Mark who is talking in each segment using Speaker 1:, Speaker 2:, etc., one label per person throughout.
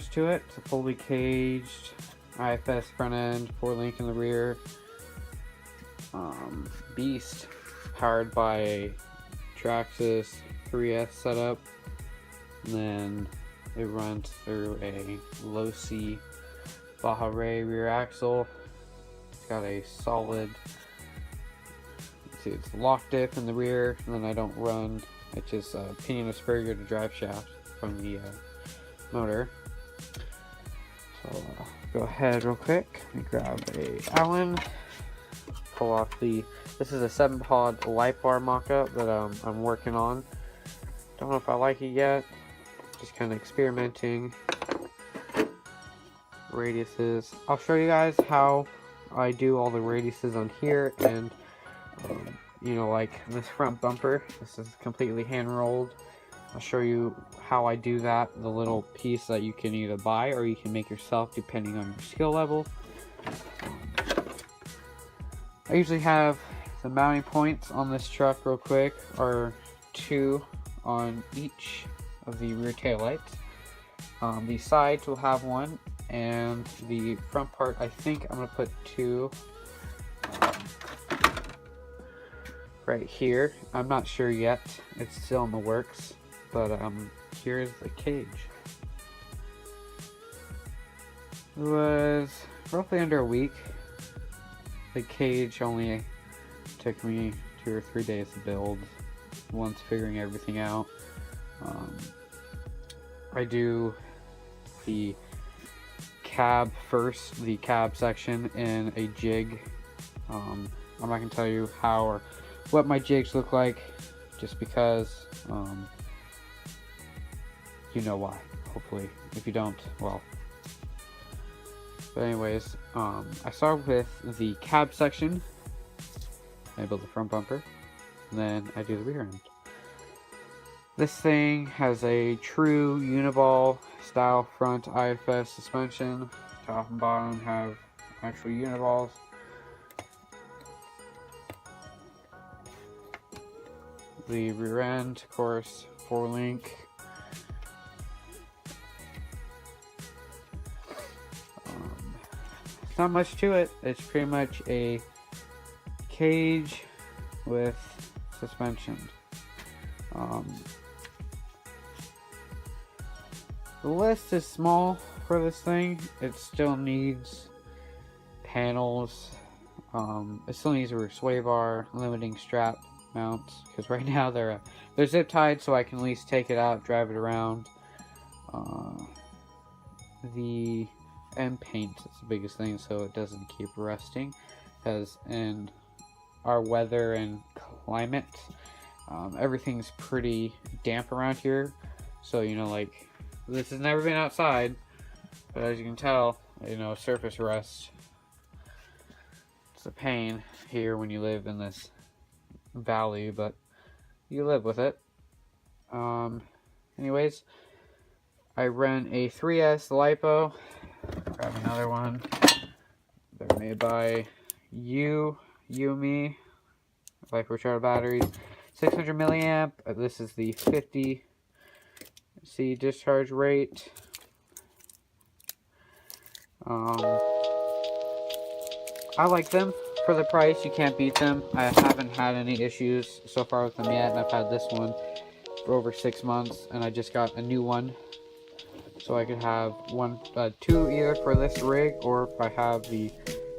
Speaker 1: much to it. It's a fully caged IFS front end, 4-link in the rear. Beast, powered by a Traxxas 3S setup. And then it runs through a low C Baja Ray rear axle. It's got a solid, see, it's lock diff in the rear, and then I don't run, it's just pinion asparagus to drive shaft from the motor. So go ahead real quick, let me grab a Allen, pull off this is a 7-pod light bar mock-up that I'm working on. Don't know if I like it yet, just kind of experimenting. Radiuses, I'll show you guys how I do all the radiuses on here, and you know, like this front bumper, this is completely hand rolled. I'll show you how I do that, the little piece that you can either buy or you can make yourself depending on your skill level. I usually have the mounting points on this truck real quick are 2 on each of the rear tail lights. The sides will have 1, and the front part, I think I'm going to put 2 right here. I'm not sure yet, it's still in the works, but here's the cage. It was roughly under a week. The cage only took me 2 or 3 days to build, once figuring everything out. I do the cab first, the cab section in a jig. I'm not going to tell you how or what my jigs look like, just because you know why, hopefully. If you don't, well. But anyways, I start with the cab section. I build the front bumper, and then I do the rear end. This thing has a true uniball style front IFS suspension. Top and bottom have actual uniballs. The rear end, of course, 4-link. Not much to it. It's pretty much a cage with suspension. The list is small for this thing. It still needs panels. It still needs a sway bar, limiting strap mounts, because right now they're zip tied, so I can at least take it out, drive it around. The end paint is the biggest thing, so it doesn't keep rusting, because in our weather and climate, everything's pretty damp around here. So, you know, like, this has never been outside, but as you can tell, you know, surface rust, it's a pain here when you live in this valley, but you live with it. Anyways, I run a 3S LiPo. Grab another one. They're made by Umi LiPo charger batteries. 600 milliamp. This is the 50C discharge rate. I like them for the price. You can't beat them. I haven't had any issues so far with them yet, and I've had this one for over 6 months, and I just got a new one. So I could have 2 either for this rig, or if I have the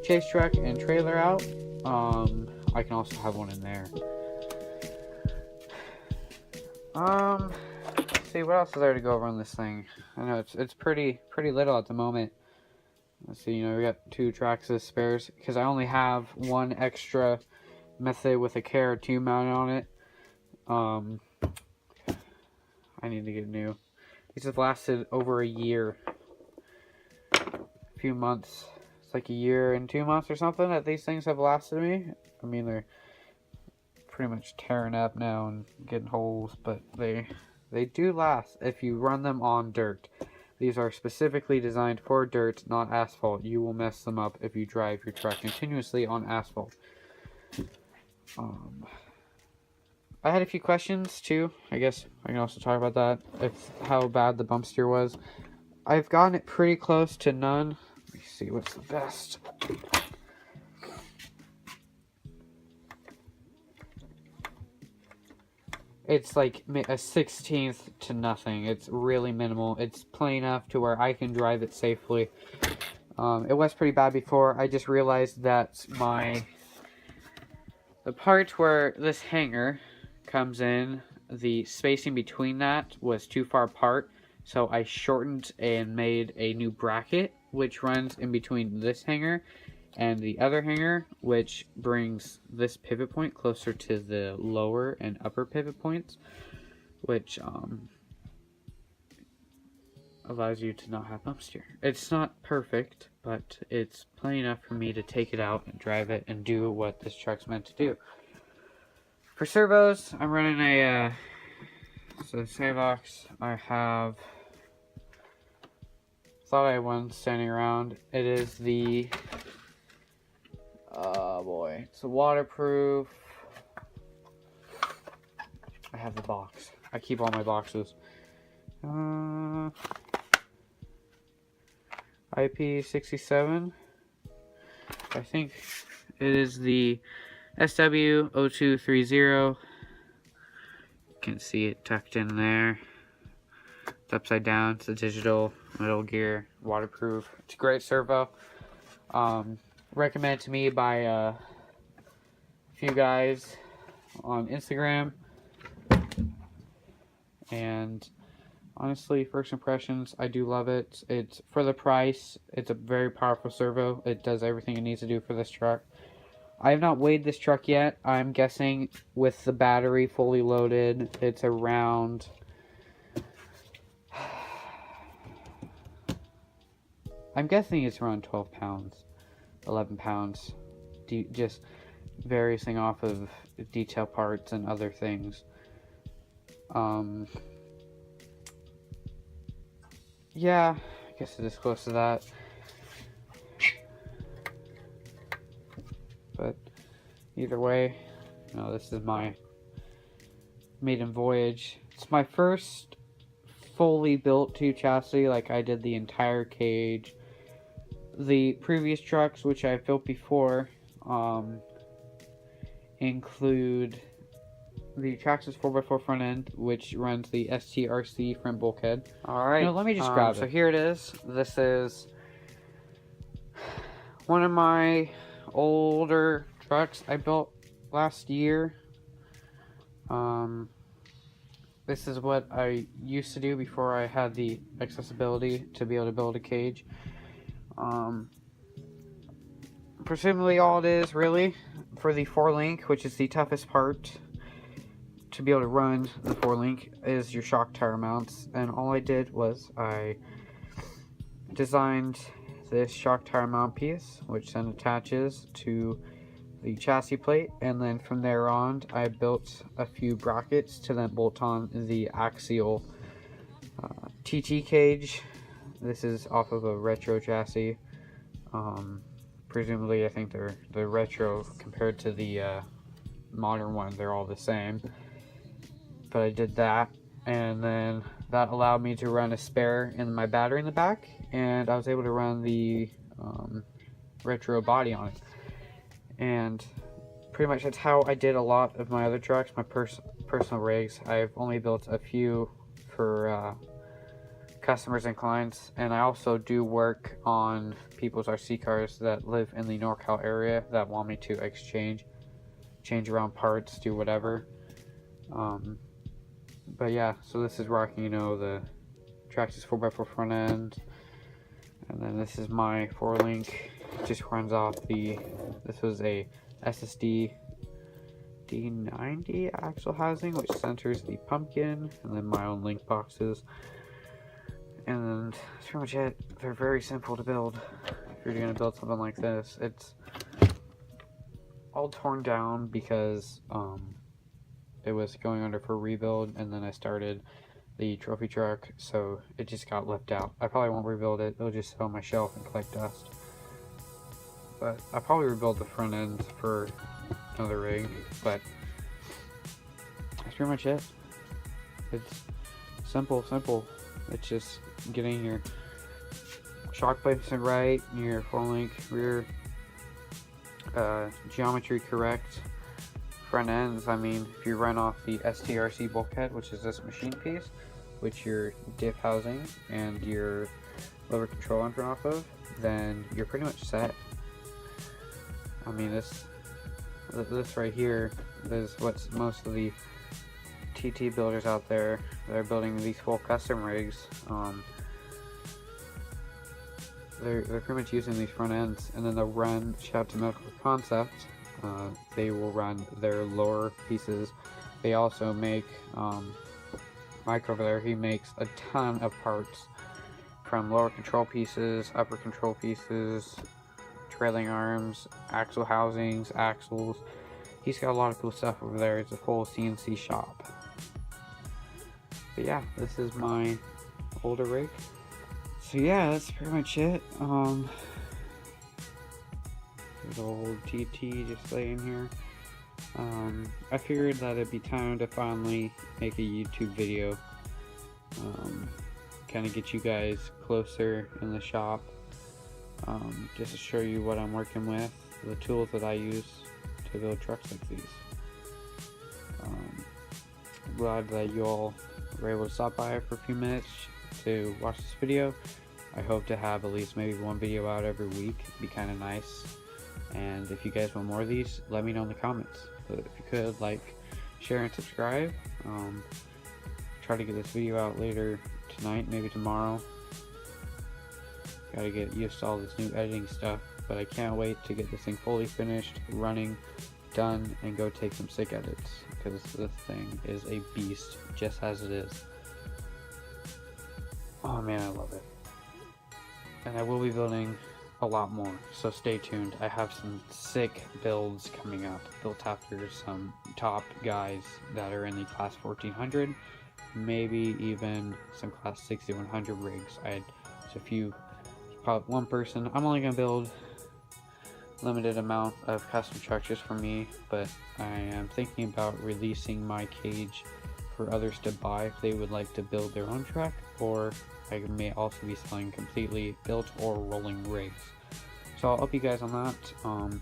Speaker 1: chase truck and trailer out, I can also have one in there. Let's see, what else is there to go over on this thing? I know it's pretty little at the moment. Let's see, you know, we got 2 Traxxas spares, because I only have 1 extra method with a Cara 2 mounted on it. I need to get new. These have lasted over a year. A few months. It's like a year and 2 months or something that these things have lasted me. I mean, they're pretty much tearing up now and getting holes, but they do last if you run them on dirt. These are specifically designed for dirt, not asphalt. You will mess them up if you drive your truck continuously on asphalt. I had a few questions too. I guess I can also talk about that. How bad the bump steer was. I've gotten it pretty close to none. Let me see what's the best. It's like a 16th to nothing. It's really minimal. It's plain enough to where I can drive it safely. It was pretty bad before. I just realized that the part where this hanger comes in, the spacing between that was too far apart. So I shortened and made a new bracket, which runs in between this hanger and the other hanger, which brings this pivot point closer to the lower and upper pivot points, which allows you to not have bump steer. It's not perfect, but it's plenty enough for me to take it out and drive it and do what this truck's meant to do. For servos, I'm running a Savox. I have thought I had one standing around. It is the it's a waterproof. I have the box. I keep all my boxes. IP67. I think it is the SW0230. You can see it tucked in there. It's upside down. It's a digital middle gear, waterproof. It's a great servo. Recommended to me by a few guys on Instagram. And honestly, first impressions, I do love it. It's for the price. It's a very powerful servo. It does everything it needs to do for this truck. I have not weighed this truck yet. I'm guessing with the battery fully loaded, it's around... I'm guessing it's around 12 pounds, 11 pounds. Just variousing off of detail parts and other things. Yeah, I guess it is close to that. But either way, this is my maiden voyage. It's my first fully built tube chassis. Like, I did the entire cage. The previous trucks, which I've built before, include the Traxxas 4x4 front end, which runs the STRC front bulkhead. Alright, let me just grab it. So here it is. This is one of my older trucks I built last year. This is what I used to do before I had the accessibility to be able to build a cage. Presumably all it is, really, for the 4-link, which is the toughest part to be able to run the 4-link, is your shock tower mounts. And all I did was I designed this shock tower mount piece, which then attaches to the chassis plate, and then from there on I built a few brackets to then bolt on the axial TT cage. This is off of a retro chassis. Presumably I think they're retro compared to the modern one. They're all the same, but I did that, and then that allowed me to run a spare in my battery in the back, and I was able to run the retro body on it. And pretty much that's how I did a lot of my other trucks, my personal rigs. I've only built a few for customers and clients, and I also do work on people's RC cars that live in the NorCal area that want me to change around parts, do whatever. But yeah, so this is rocking, the Traxxas 4x4 front end, and then this is my 4-link. It just runs off this was a SSD D90 axle housing, which centers the pumpkin, and then my own link boxes. And that's pretty much it. They're very simple to build. If you're going to build something like this, it's all torn down because it was going under for rebuild, and then I started the trophy truck, so it just got left out. I probably won't rebuild it. It'll just sit on my shelf and collect dust. But I'll probably rebuild the front end for another rig, but that's pretty much it. It's simple. It's just getting your shock placement right, your 4-link rear, geometry correct front ends. I mean, if you run off the STRC bulkhead, which is this machine piece, which your diff housing and your lower control arms run off of, then you're pretty much set. I mean, this right here is what's most of the TT builders out there that are building these full custom rigs. They're pretty much using these front ends, and then they'll run, shout out to Medical Concept, they will run their lower pieces. They also make, Mike over there, he makes a ton of parts from lower control pieces, upper control pieces, trailing arms, axle housings, axles. He's got a lot of cool stuff over there. It's a full CNC shop. But yeah, this is my older rig. So yeah, that's pretty much it. Good old TT just laying here. I figured that it'd be time to finally make a YouTube video. Kind of get you guys closer in the shop. Just to show you what I'm working with, the tools that I use to build trucks like these. I'm glad that you all were able to stop by for a few minutes to watch this video. I hope to have at least maybe one video out every week. It'd be kind of nice. And if you guys want more of these, let me know in the comments. But if you could, like, share and subscribe. Try to get this video out later tonight, maybe tomorrow. Gotta get used to all this new editing stuff, but I can't wait to get this thing fully finished, running, done, and go take some sick edits, because this thing is a beast, just as it is. Oh man, I love it. And I will be building a lot more, so stay tuned. I have some sick builds coming up, built after some top guys that are in the class 1400, maybe even some class 6100 rigs. I had just a few, probably one person. I'm only gonna build limited amount of custom trucks just for me, but I am thinking about releasing my cage for others to buy if they would like to build their own truck, or I may also be selling completely built or rolling rigs. So I'll help you guys on that.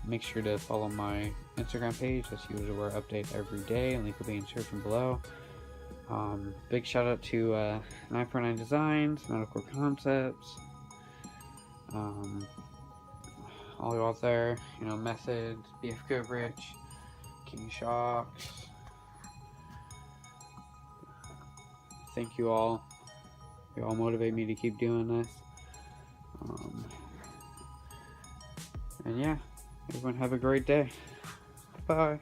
Speaker 1: Make sure to follow my Instagram page, as usual, where I update every day, and link will be in the description below. Big shout out to 949 Designs, Medical Concepts, all you out there, you know, Methods, BF Goodrich, King Shocks. Thank you all. You all motivate me to keep doing this. And yeah, everyone have a great day. Bye.